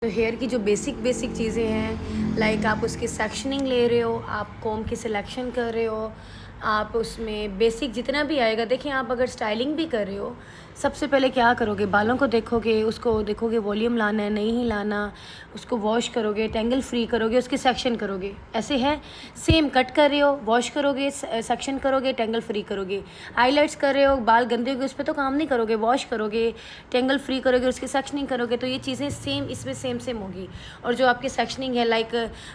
तो हेयर की जो बेसिक चीज़ें हैं, लाइक आप उसकी सेक्शनिंग ले रहे हो, आप कॉम्ब की सिलेक्शन कर रहे हो, आप उसमें बेसिक जितना भी आएगा। देखिए, आप अगर स्टाइलिंग भी कर रहे हो, सबसे पहले क्या करोगे, बालों को देखोगे, उसको देखोगे वॉल्यूम लाना है नहीं लाना, उसको वॉश करोगे, टेंगल फ्री करोगे, उसकी सेक्शन करोगे। ऐसे है, सेम कट कर रहे हो, वॉश करोगे, सेक्शन करोगे, टेंगल फ्री करोगे। हाईलाइट्स कर रहे हो, बाल गंदे होंगे, उस पर तो काम नहीं करोगे, वॉश करोगे, टेंगल फ्री करोगे, उसकी सेक्शनिंग करोगे। तो ये चीज़ें सेम इसमें सेम होगी। और जो आपकी सेक्शनिंग है, like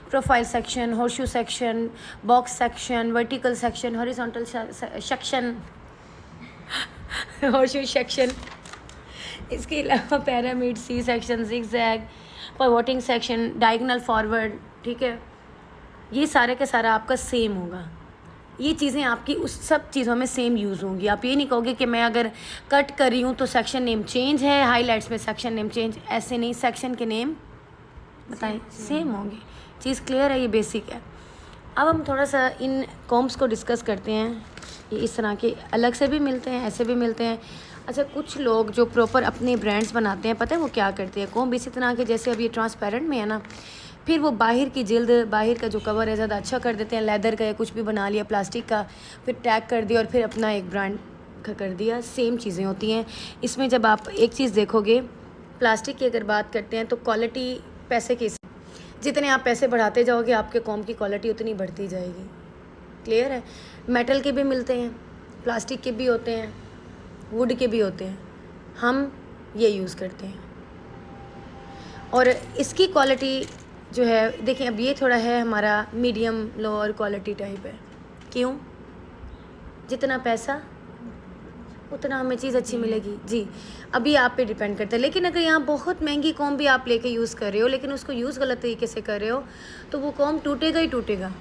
profile section, horseshoe section, box section, vertical section, horizontal section, horseshoe section, इसके अलावा pyramid, C section, zigzag, pivoting section, diagonal forward, ठीक है, ये सारे का सारा आपका सेम होगा। ये चीज़ें आपकी उस सब चीज़ों में सेम यूज़ होंगी। आप ये नहीं कहोगे कि मैं अगर कट कर रही हूँ तो सेक्शन नेम चेंज है, हाईलाइट्स में सेक्शन नेम चेंज, ऐसे नहीं, सेक्शन के नेम बताएं सेम होंगे। चीज़ क्लियर है, ये बेसिक है। अब हम थोड़ा सा इन कॉम्ब्स को डिस्कस करते हैं। ये इस तरह के अलग से भी मिलते हैं, ऐसे भी मिलते हैं। अच्छा, कुछ लोग जो प्रॉपर अपने ब्रांड्स बनाते हैं, पता है वो क्या करते हैं, कॉम्ब इसी तरह के जैसे अब ये ट्रांसपेरेंट में है ना, फिर वो बाहर की जिल्द, बाहर का जो कवर है ज़्यादा अच्छा कर देते हैं, लेदर का या कुछ भी बना लिया, प्लास्टिक का, फिर टैग कर दिया और फिर अपना एक ब्रांड का कर दिया। सेम चीज़ें होती हैं इसमें। जब आप एक चीज़ देखोगे, प्लास्टिक की अगर बात करते हैं तो क्वालिटी पैसे की, जितने आप पैसे बढ़ाते जाओगे आपके कॉम्ब की क्वालिटी उतनी बढ़ती जाएगी। क्लियर है। मेटल के भी मिलते हैं, प्लास्टिक के भी होते हैं, वुड के भी होते हैं, हम ये यूज़ करते हैं। और इसकी क्वालिटी जो है, देखिए अब ये थोड़ा है हमारा मीडियम लोअर क्वालिटी टाइप है। क्यों? जितना पैसा उतना हमें चीज़ अच्छी मिलेगी जी। अभी आप पे डिपेंड करता है। लेकिन अगर यहाँ बहुत महंगी कॉम्ब भी आप लेके यूज़ कर रहे हो, लेकिन उसको यूज़ गलत तरीके से कर रहे हो, तो वो कॉम्ब टूटेगा ही टूटेगा।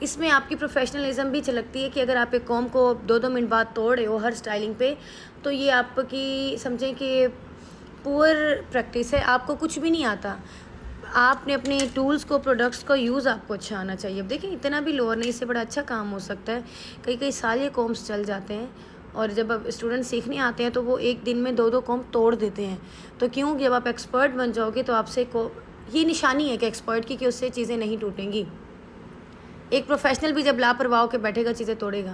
इसमें आपकी प्रोफेशनलिज्म भी झलकती है कि अगर आप एक कॉम्ब को 2-2 मिनट बाद तोड़ रहे हो हर स्टाइलिंग पे, तो ये आपकी समझें कि पुअर प्रैक्टिस है, आपको कुछ भी नहीं आता। आपने अपने टूल्स को, प्रोडक्ट्स को यूज़ आपको अच्छा आना चाहिए। अब देखिए, इतना भी लोअर नहीं, इससे बड़ा अच्छा काम हो सकता है। कई साल ये कॉम्ब्स चल जाते हैं, और जब अब स्टूडेंट सीखने आते हैं तो वो एक दिन में 2-2 कॉम्ब तोड़ देते हैं। तो क्यों? जब आप एक्सपर्ट बन जाओगे तो आपसे को ये निशानी है कि एक्सपर्ट की, कि उससे चीज़ें नहीं टूटेंगी। एक प्रोफेशनल भी जब लापरवाह होकर बैठेगा चीज़ें तोड़ेगा।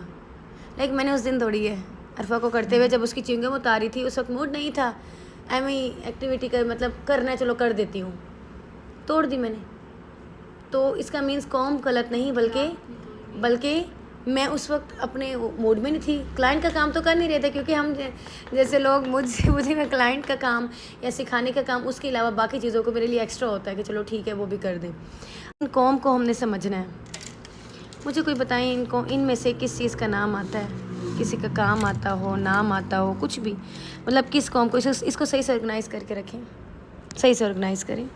लाइक मैंने उस दिन तोड़ी है अरफा को करते हुए, जब उसकी च्युइंगम उतारी थी, उस वक्त मूड नहीं था, एम ही एक्टिविटी कर, मतलब करना है, चलो कर देती हूँ, तोड़ दी मैंने। तो इसका मीन्स कॉम्ब गलत नहीं, बल्कि मैं उस वक्त अपने मूड में नहीं थी। क्लाइंट का काम तो कर नहीं रहे थे, क्योंकि हम जैसे लोग मुझे मैं क्लाइंट का काम या सिखाने का काम, उसके अलावा बाकी चीज़ों को मेरे लिए एक्स्ट्रा होता है कि चलो ठीक है वो भी कर दें। कॉम्ब को हमने समझना है। मुझे कोई बताएं इनमें से किस चीज़ का नाम आता है, किसी का काम आता हो, नाम आता हो, कुछ भी, मतलब किस कॉम्ब को, इसको सही से ऑर्गेनाइज़ करके रखें, सही से ऑर्गेनाइज़ करें।